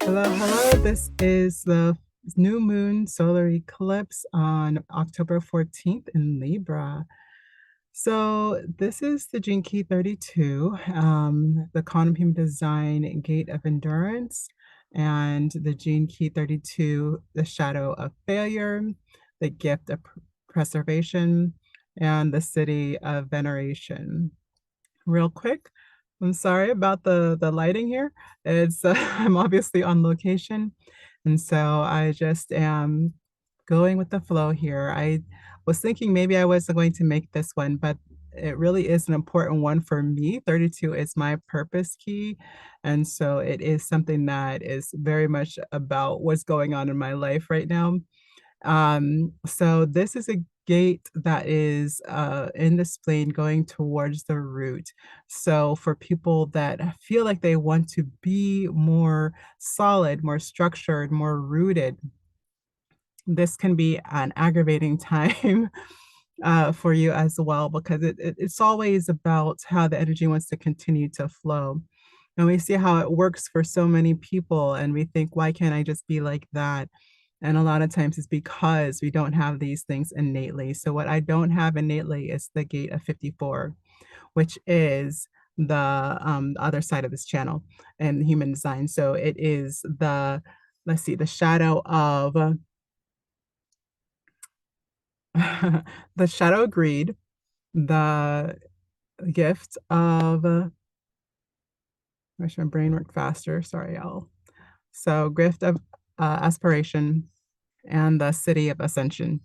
Hello, hello. This is the new moon solar eclipse on October 14th in Libra. So this is the Gene Key 32, the quantum human design gate of endurance, and the Gene Key 32, the shadow of failure, the gift of preservation, and the city of veneration. Real quick, I'm sorry about the lighting here. It's I'm obviously on location, and so I just am going with the flow here. I was thinking maybe I wasn't going to make this one, but it really is an important one for me. 32 is my purpose key, and so it is something that is very much about what's going on in my life right now. So this is a gate that is in the spleen going towards the root. So for people that feel like they want to be more solid, more structured, more rooted, this can be an aggravating time for you as well, because it's always about how the energy wants to continue to flow. And we see how it works for so many people, and we think, why can't I just be like that? And a lot of times it's because we don't have these things innately. So what I don't have innately is the gate of 54, which is the other side of this channel in human design. So it is the, let's see, the shadow of the shadow of greed, the gift of, I wish my brain worked faster. Sorry, y'all. So gift of aspiration and the city of ascension.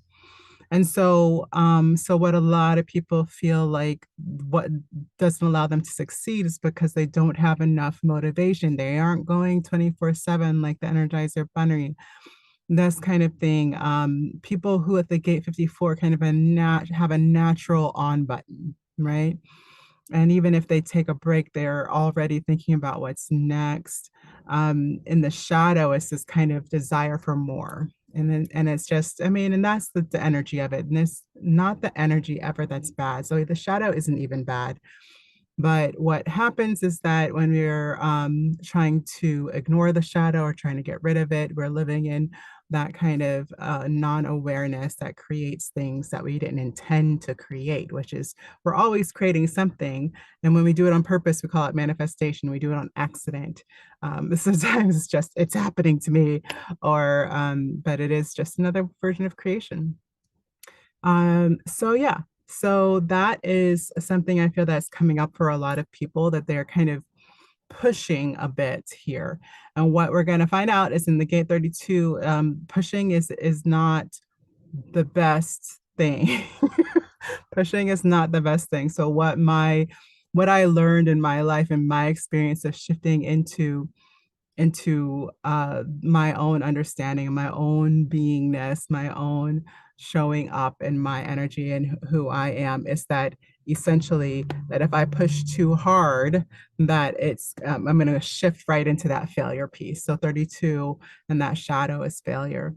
And so what a lot of people feel like what doesn't allow them to succeed is because they don't have enough motivation. They aren't going 24/7 like the Energizer Bunny, this kind of thing. People who at the gate 54 kind of have a natural on button, right? And even if they take a break, they're already thinking about what's next. In the shadow is this kind of desire for more. And it's just, I mean, and that's the energy of it. And it's not the energy ever that's bad. So the shadow isn't even bad. But what happens is that when we're trying to ignore the shadow or trying to get rid of it, we're living in that kind of non-awareness that creates things that we didn't intend to create, which is we're always creating something. And when we do it on purpose, we call it manifestation. We do it on accident. Sometimes it's happening to me, or but it is just another version of creation. So yeah, so that is something I feel that's coming up for a lot of people, that they're kind of pushing a bit here. And what we're going to find out is in the gate 32, pushing is not the best thing. Pushing is not the best thing. So what I learned in my life and my experience of shifting into my own understanding, my own beingness, my own showing up in my energy and who I am, is that essentially that if I push too hard, that I'm going to shift right into that failure piece. So 32 and that shadow is failure.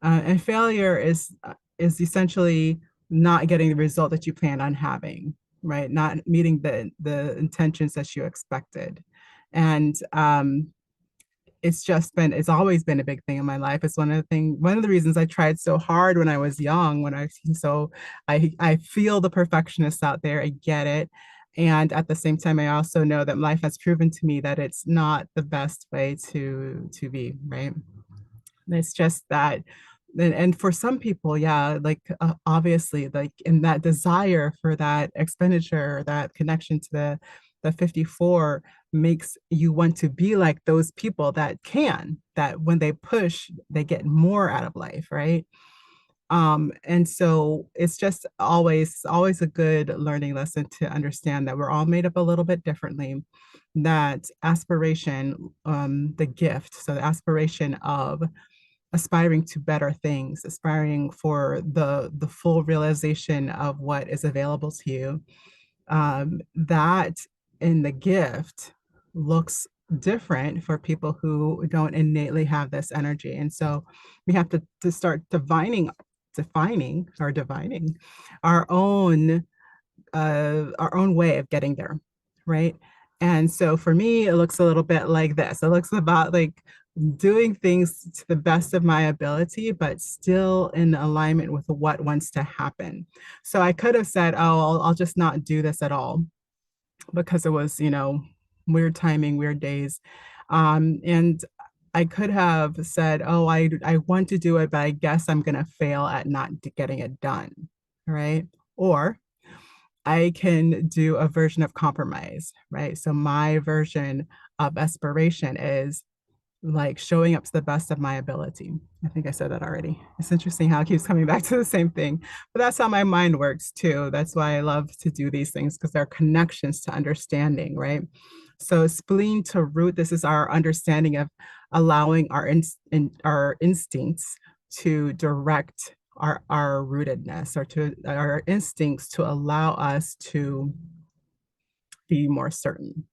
And failure is essentially not getting the result that you planned on having, right? Not meeting the intentions that you expected. And it's always been a big thing in my life. It's one of the reasons I tried so hard when I was young, so I feel the perfectionists out there. I get it. And at the same time, I also know that life has proven to me that it's not the best way to be, right? It's just that, and for some people, yeah, like obviously, like in that desire for that expenditure, that connection to the 54 makes you want to be like those people that when they push, they get more out of life, right? And so it's just always a good learning lesson to understand that we're all made up a little bit differently, that aspiration, the gift, so the aspiration of aspiring to better things, aspiring for the full realization of what is available to you, that in the gift looks different for people who don't innately have this energy. And so we have to start defining or divining our own way of getting there, right? And so for me, it looks a little bit like this. It looks about like doing things to the best of my ability, but still in alignment with what wants to happen. So I could have said, oh, I'll just not do this at all because it was, weird timing, weird days. And I could have said, oh, I want to do it, but I guess I'm going to fail at not getting it done. Right. Or I can do a version of compromise. Right. So my version of aspiration is like showing up to the best of my ability. I think I said that already. It's interesting how it keeps coming back to the same thing, but that's how my mind works too. That's why I love to do these things because they're connections to understanding, right? So spleen to root, this is our understanding of allowing our instincts to direct our rootedness or to our instincts to allow us to be more certain.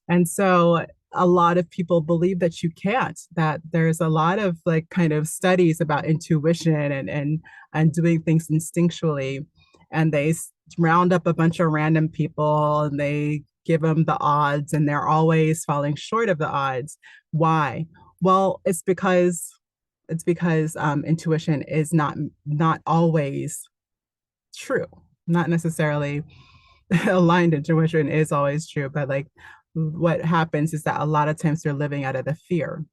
And so a lot of people believe that you can't, that there's a lot of like kind of studies about intuition and doing things instinctually. And they round up a bunch of random people and they give them the odds and they're always falling short of the odds. Why? Well, it's because intuition is not always true, not necessarily aligned intuition is always true, but like what happens is that a lot of times you're living out of the fear.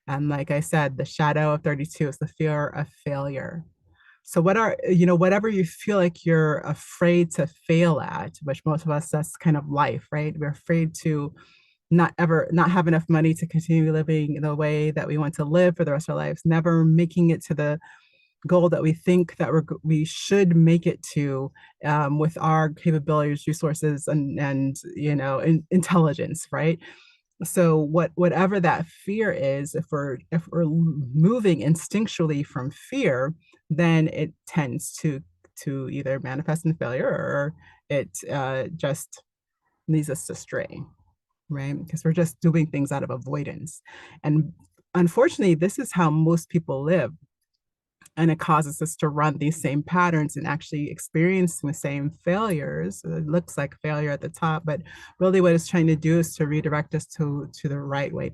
And like I said, the shadow of 32 is the fear of failure. So whatever you feel like you're afraid to fail at, which most of us, that's kind of life, right? We're afraid to not have enough money to continue living the way that we want to live for the rest of our lives, never making it to the goal that we think that we should make it to with our capabilities, resources, and intelligence, right? So whatever that fear is, if we're moving instinctually from fear, then it tends to either manifest in failure or it just leads us astray, right? Because we're just doing things out of avoidance, and unfortunately, this is how most people live, and it causes us to run these same patterns and actually experience the same failures. It looks like failure at the top, but really what it's trying to do is to redirect us to the right way,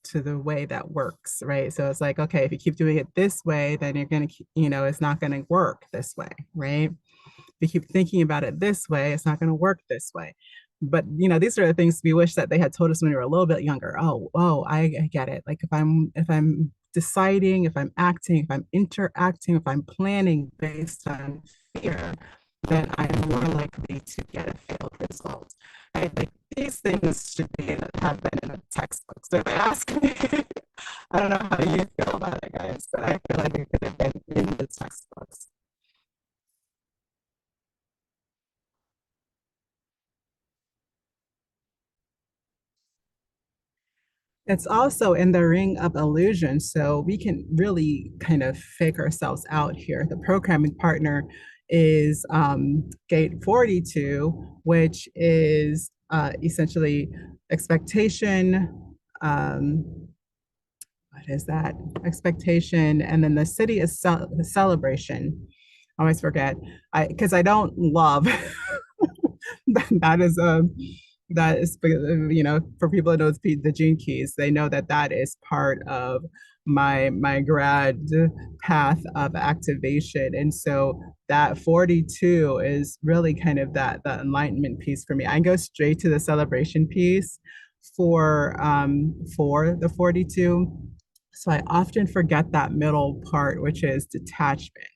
to the way that works, right? So it's like, okay, if you keep doing it this way, then you're going to, it's not going to work this way, right? We keep thinking about it this way, it's not going to work this way. But these are the things we wish that they had told us when we were a little bit younger. Oh, I get it. Like if I'm deciding, if I'm acting, if I'm interacting, if I'm planning based on fear, then I'm more likely to get a failed result. Right? Like these things should have been in a textbook. So if I ask me, I don't know how you feel about it, guys, but I feel like it could have been in the textbooks. It's also in the ring of illusion. So we can really kind of fake ourselves out here. The programming partner is gate 42, which is essentially expectation. What is that? Expectation. And then the city is the celebration. I always forget. Because I don't love that is for people that know the gene keys, they know that that is part of my grad path of activation. And so that 42 is really kind of that the enlightenment piece for me. I go straight to the celebration piece for the 42. So I often forget that middle part, which is detachment,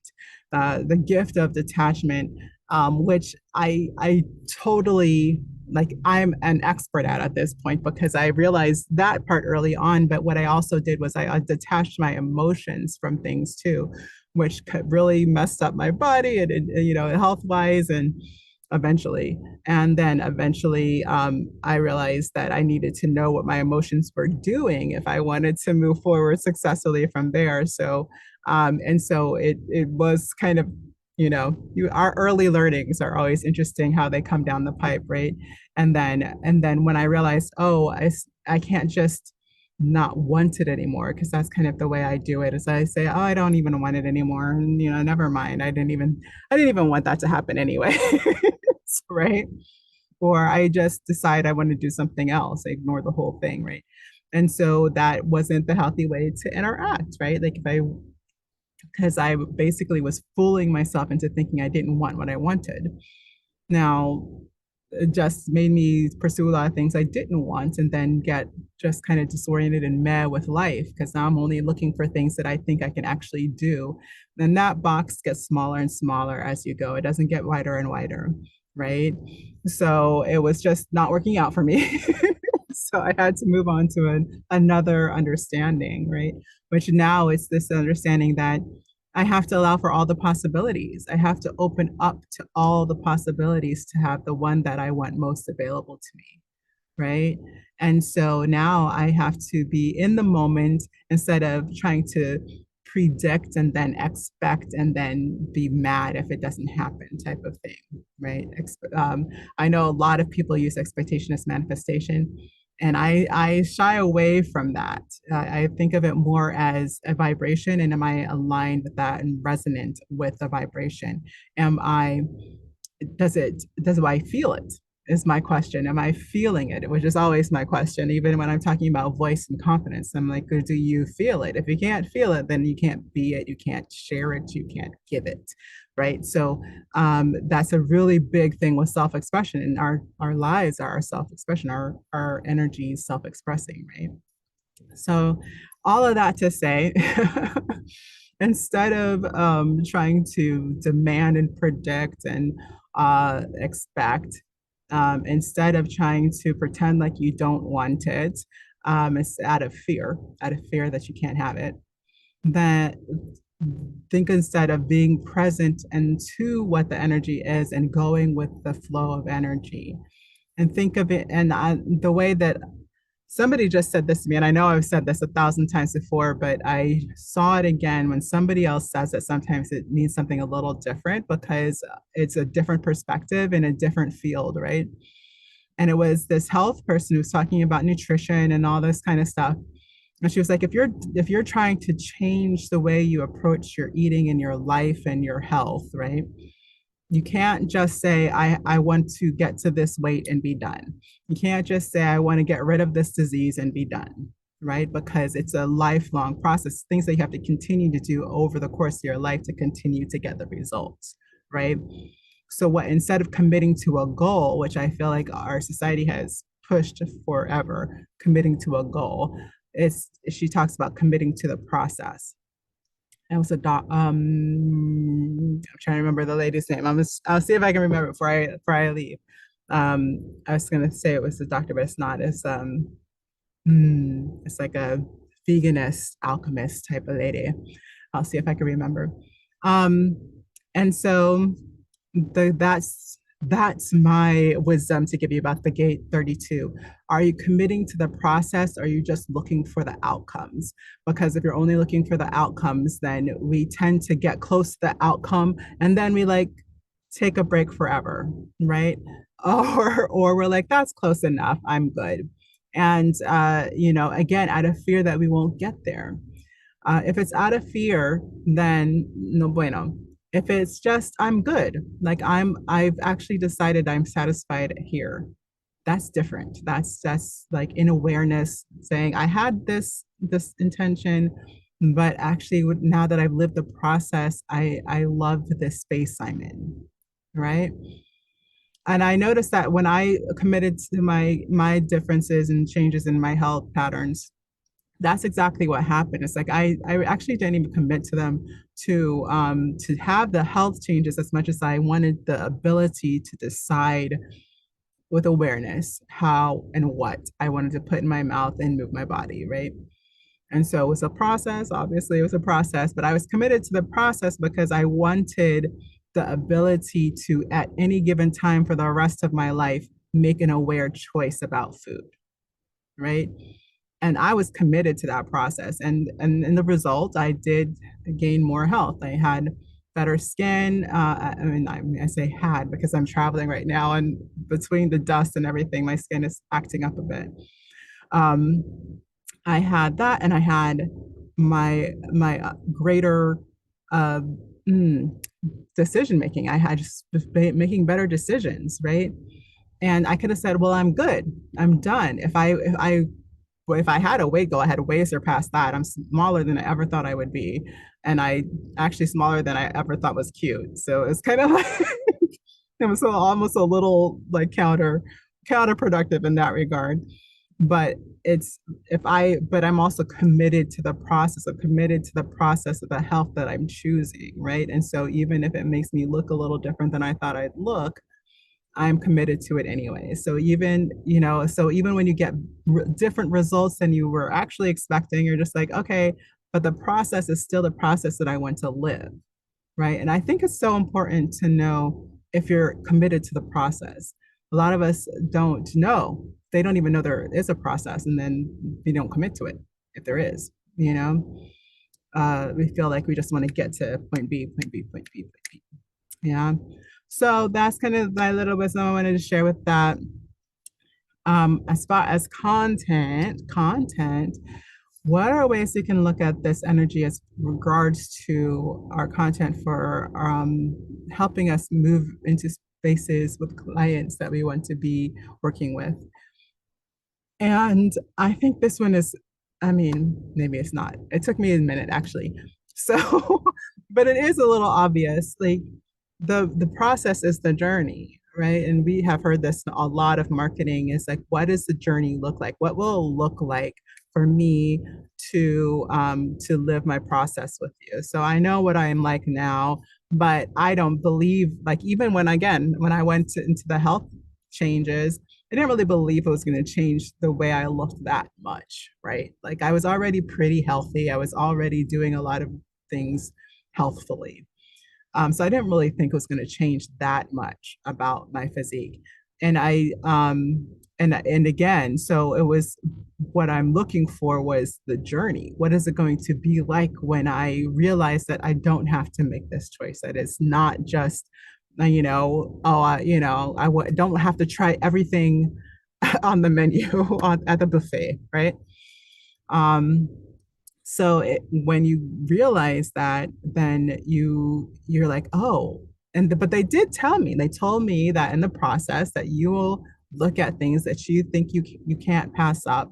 the gift of detachment, which I totally like. I'm an expert at this point because I realized that part early on. But what I also did was I detached my emotions from things too, which really messed up my body and health wise and eventually. And then eventually, I realized that I needed to know what my emotions were doing if I wanted to move forward successfully from there. And so it was kind of, our early learnings are always interesting how they come down the pipe, right? And then when I realized, oh, I can't just not want it anymore because that's kind of the way I do it is I say, oh, I don't even want it anymore. And never mind. I didn't even want that to happen anyway. Right? Or I just decide I want to do something else, I ignore the whole thing, right? And so that wasn't the healthy way to interact, right? Like if I, because I basically was fooling myself into thinking I didn't want what I wanted. Now, it just made me pursue a lot of things I didn't want and then get just kind of disoriented and mad with life because now I'm only looking for things that I think I can actually do. Then that box gets smaller and smaller as you go. It doesn't get wider and wider, right? So it was just not working out for me. So I had to move on to another understanding, right? Which now it's this understanding that I have to allow for all the possibilities. I have to open up to all the possibilities to have the one that I want most available to me, right? And so now I have to be in the moment instead of trying to predict and then expect and then be mad if it doesn't happen type of thing, right? I know a lot of people use expectation as manifestation, and I shy away from that. I think of it more as a vibration, and am I aligned with that and resonant with the vibration? Am I does I feel it is my question. Am I feeling it? Which is always my question, even when I'm talking about voice and confidence. I'm like, do you feel it? If you can't feel it, then you can't be it, you can't share it, you can't give it. Right. So that's a really big thing with self-expression. And our lives are our self-expression, our energy self-expressing, right? So, all of that to say, instead of trying to demand and predict and expect, instead of trying to pretend like you don't want it, it's out of fear that you can't have it, that think instead of being present and to what the energy is and going with the flow of energy and think of it and the way that somebody just said this to me, and I know I've said this 1,000 times before, but I saw it again when somebody else says it. Sometimes it means something a little different because it's a different perspective in a different field, right? And it was this health person who was talking about nutrition and all this kind of stuff. And she was like, if you're trying to change the way you approach your eating and your life and your health, right? You can't just say, I want to get to this weight and be done. You can't just say, I want to get rid of this disease and be done, right? Because it's a lifelong process, things that you have to continue to do over the course of your life to continue to get the results, right? So what instead of committing to a goal, which I feel like our society has pushed forever, committing to a goal, it's she talks about committing to the process. It was a doc. I'm trying to remember the lady's name. I'll see if I can remember it before I leave. I was gonna say it was a doctor, but it's not. It's like a veganist alchemist type of lady. I'll see if I can remember. Um, and so that's my wisdom to give you about the gate 32. Are you committing to the process? Or are you just looking for the outcomes? Because if you're only looking for the outcomes, then we tend to get close to the outcome and then we like take a break forever, right? Or we're like, that's close enough. I'm good. And again, out of fear that we won't get there. If it's out of fear, then no bueno. If it's just I'm good, like I've actually decided I'm satisfied here. That's different. That's like in awareness, saying I had this intention, but actually now that I've lived the process, I love the space I'm in, right? And I noticed that when I committed to my differences and changes in my health patterns, that's exactly what happened. It's like I actually didn't even commit to them to have the health changes as much as I wanted the ability to decide with awareness how and what I wanted to put in my mouth and move my body, right? And so it was a process. Obviously, it was a process, but I was committed to the process because I wanted the ability to, at any given time for the rest of my life, make an aware choice about food, right? And I was committed to that process. And in the result, I did gain more health. I had better skin. I say had because I'm traveling right now, and between the dust and everything, my skin is acting up a bit. Um, I had that, and I had my greater uh, mm, decision making. I had just making better decisions, right? And I could have said, "Well, I'm good. I'm done." If I if I had a weight goal, I had way surpassed that. I'm smaller than I ever thought I would be. And I actually smaller than I ever thought was cute. So it's kind of like it was so almost a little like counterproductive in that regard. But it's but I'm also committed to the process. I'm committed to the process of the health that I'm choosing, right? And so even if it makes me look a little different than I thought I'd look, I'm committed to it anyway. So even, so even when you get different results than you were actually expecting, you're just like, okay, but the process is still the process that I want to live, right? And I think it's so important to know if you're committed to the process. A lot of us don't know. They don't even know there is a process, and then they don't commit to it if there is, you know? We feel like we just want to get to point B, point B, point B, point B. Yeah. So that's kind of my little wisdom I wanted to share with that. As far as content, what are ways we can look at this energy as regards to our content for helping us move into spaces with clients that we want to be working with? And I think this one is, I mean, maybe it's not. It took me a minute actually. So, but it is a little obvious. Like the process is the journey, right? And we have heard this a lot of marketing is like, what does the journey look like? What will it look like for me to live my process with you? So I know what I am like now, but I don't believe like even when I went into the health changes, I didn't really believe it was going to change the way I looked that much, right? Like I was already pretty healthy. I was already doing a lot of things healthfully. So I didn't really think it was going to change that much about my physique. And and again, so it was what I'm looking for was the journey. What is it going to be like when I realize that I don't have to make this choice? That it's not just, don't have to try everything on the menu at the buffet, right? Um, so when you realize that, then you're like, oh, but they told me that in the process that you will look at things that you think you can't pass up,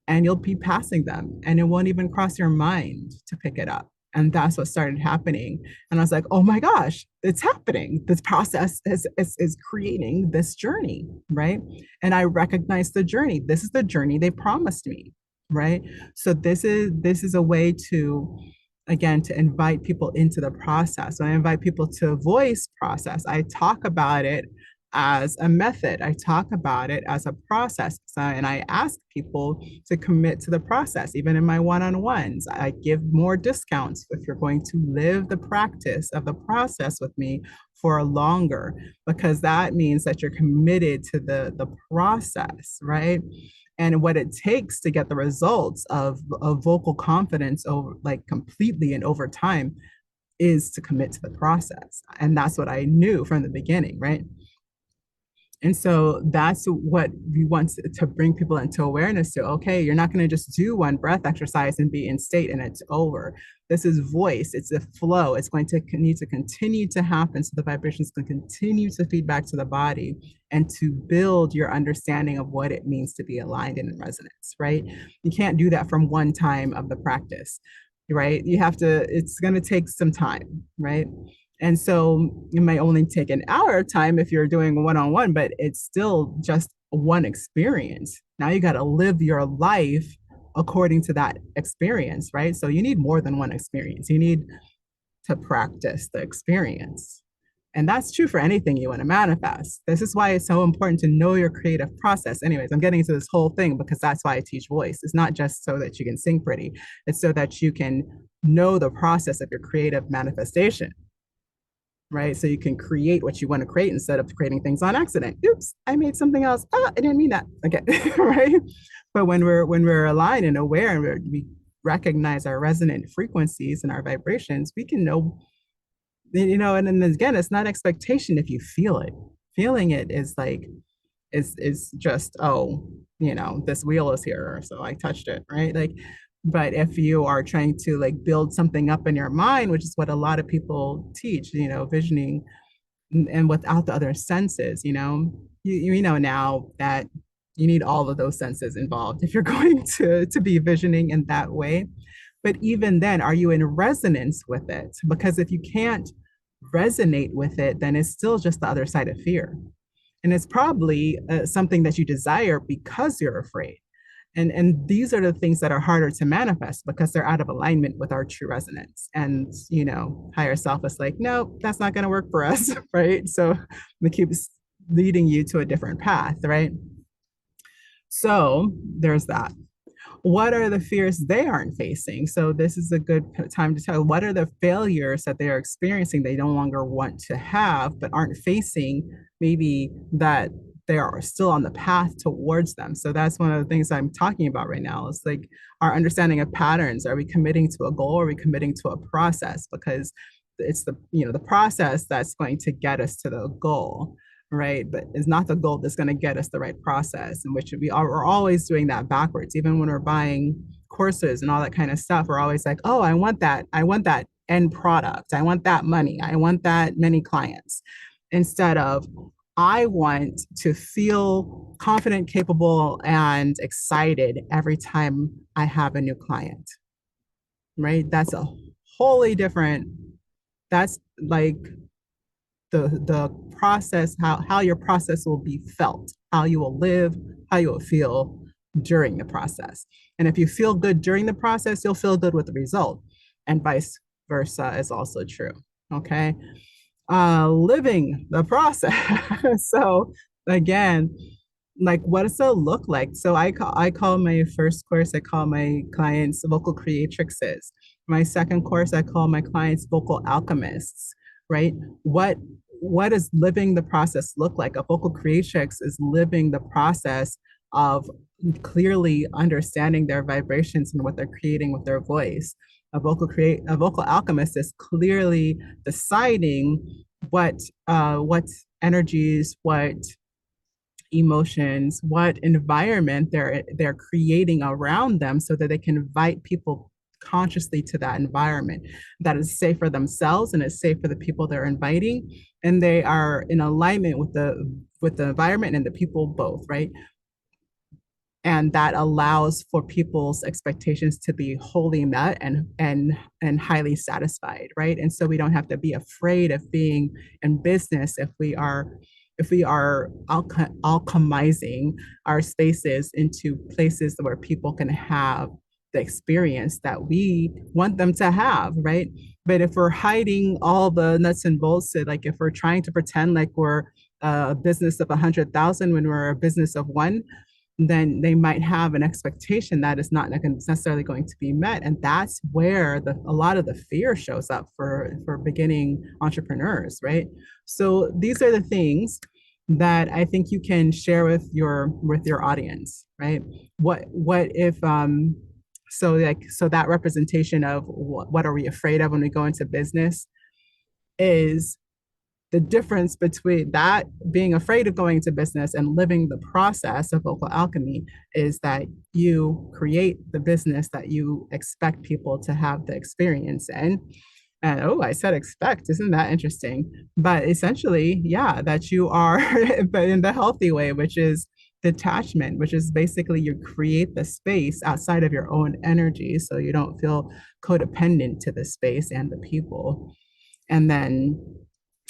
and you'll be passing them, and it won't even cross your mind to pick it up. And that's what started happening. And I was like, oh my gosh, it's happening. This process is creating this journey, right? And I recognize the journey. This is the journey they promised me, right? So this is a way to, again, to invite people into the process. When I invite people to voice process, I talk about it as a method. I talk about it as a process. And I ask people to commit to the process. Even in my one-on-ones, I give more discounts if you're going to live the practice of the process with me for longer, because that means that you're committed to the process, right? And what it takes to get the results of vocal confidence over like completely and over time is to commit to the process. And that's what I knew from the beginning, right? And so that's what we want to bring people into awareness to. Okay, you're not going to just do one breath exercise and be in state and it's over. This is voice, it's a flow. It's going to need to continue to happen so the vibrations can continue to feed back to the body and to build your understanding of what it means to be aligned and in resonance, right? You can't do that from one time of the practice, right? You have to, it's going to take some time, right? And so it might only take an hour of time if you're doing one-on-one, but it's still just one experience. Now you got to live your life according to that experience, right? So you need more than one experience. You need to practice the experience. And that's true for anything you want to manifest. This is why it's so important to know your creative process. Anyways, I'm getting into this whole thing because that's why I teach voice. It's not just so that you can sing pretty, it's so that you can know the process of your creative manifestation, right? So you can create what you want to create instead of creating things on accident. Oops, I made something else. Oh, I didn't mean that. Okay, right? But when we're aligned and aware and we recognize our resonant frequencies and our vibrations, we can know, and then again, it's not expectation if you feel it. Feeling it is like, is just, oh, this wheel is here, so I touched it, right? Like, but if you are trying to like build something up in your mind, which is what a lot of people teach, visioning and without the other senses, you know now that You need all of those senses involved if you're going to be visioning in that way. But even then, are you in resonance with it? Because if you can't resonate with it, then it's still just the other side of fear. And it's probably something that you desire because you're afraid. And these are the things that are harder to manifest because they're out of alignment with our true resonance. And higher self is like, no, that's not going to work for us. Right? So it keeps leading you to a different path. Right? So there's that. What are the fears they aren't facing? So this is a good time to tell what are the failures that they are experiencing they no longer want to have, but aren't facing, maybe that they are still on the path towards them. So that's one of the things I'm talking about right now. It's like our understanding of patterns. Are we committing to a goal? Or are we committing to a process? Because it's the process that's going to get us to the goal, right? But it's not the goal that's going to get us the right process, in which we're always doing that backwards. Even when we're buying courses and all that kind of stuff, we're always like, oh, I want that end product. I want that money. I want that many clients. Instead of, I want to feel confident, capable, and excited every time I have a new client, right? That's a wholly different, that's like the process, how your process will be felt, how you will live, how you will feel during the process. And if you feel good during the process, you'll feel good with the result. And vice versa is also true. Okay. Living the process. So again, like, what does it look like? So I call my first course, I call my clients vocal creatrixes. My second course, I call my clients vocal alchemists, right? What does living the process look like? A vocal creatrix is living the process of clearly understanding their vibrations and what they're creating with their voice. A vocal alchemist is clearly deciding what energies, what emotions, what environment they're creating around them, so that they can invite people consciously to that environment that is safe for themselves and is safe for the people they're inviting, and they are in alignment with the environment and the people both, right? And that allows for people's expectations to be wholly met and highly satisfied, right? And so we don't have to be afraid of being in business if we are alchemizing our spaces into places where people can have the experience that we want them to have, right? But if we're hiding all the nuts and bolts, like if we're trying to pretend like we're a business of 100,000 when we're a business of one, then they might have an expectation that is not necessarily going to be met. And that's where a lot of the fear shows up for beginning entrepreneurs, right? So these are the things that I think you can share with your audience, right? What if so that representation of what are we afraid of when we go into business is the difference between that, being afraid of going into business, and living the process of vocal alchemy, is that you create the business that you expect people to have the experience in. And oh, I said expect, isn't that interesting? But essentially, yeah, that you are, but in the healthy way, which is detachment, which is basically you create the space outside of your own energy so you don't feel codependent to the space and the people. And then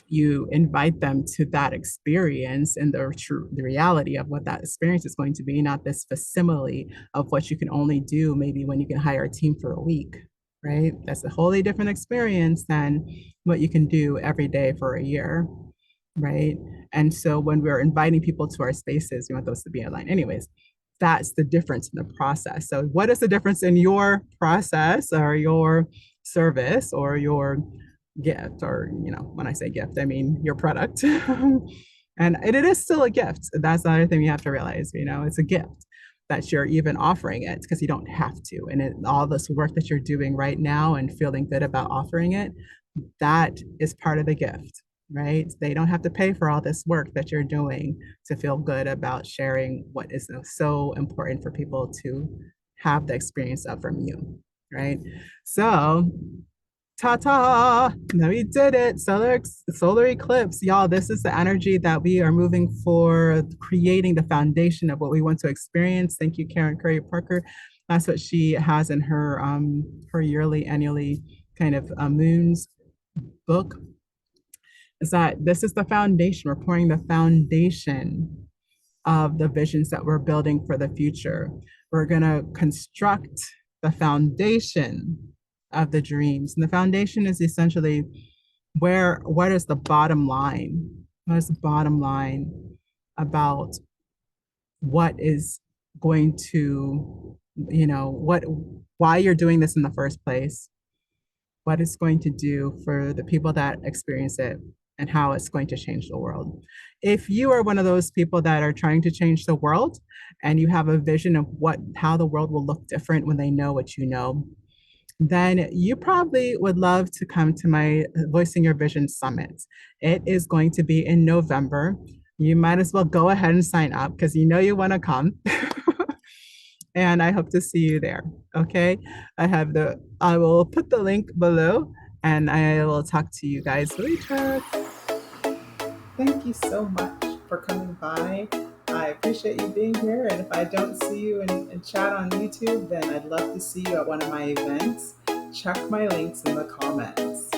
you invite them to that experience and the reality of what that experience is going to be, not this facsimile of what you can only do maybe when you can hire a team for a week, right? That's a wholly different experience than what you can do every day for a year, right? And so when we're inviting people to our spaces, we want those to be aligned. Anyways, that's the difference in the process. So what is the difference in your process or your service or your gift? Or when I say gift, I mean your product. And it is still a gift. That's the other thing you have to realize. It's a gift that you're even offering it, because you don't have to. And all this work that you're doing right now and feeling good about offering it, that is part of the gift, right? They don't have to pay for all this work that you're doing to feel good about sharing what is so important for people to have the experience of from you, right? So Ta-ta! No, we did it. Solar eclipse. Y'all, this is the energy that we are moving for, creating the foundation of what we want to experience. Thank you, Karen Curry Parker. That's what she has in her yearly, annually kind of moons book, is that this is the foundation. We're pouring the foundation of the visions that we're building for the future. We're going to construct the foundation of the dreams. And the foundation is essentially what is the bottom line? What is the bottom line about what is going to, why you're doing this in the first place, what it's going to do for the people that experience it, and how it's going to change the world. If you are one of those people that are trying to change the world and you have a vision of how the world will look different when they know what you know, then you probably would love to come to my Voicing Your Vision Summit. It is going to be in November. You might as well go ahead and sign up because you know you want to come. And I hope to see you there. Okay. I will put the link below and I will talk to you guys later. Thank you so much for coming by. I appreciate you being here. And if I don't see you in chat on YouTube, then I'd love to see you at one of my events. Check my links in the comments.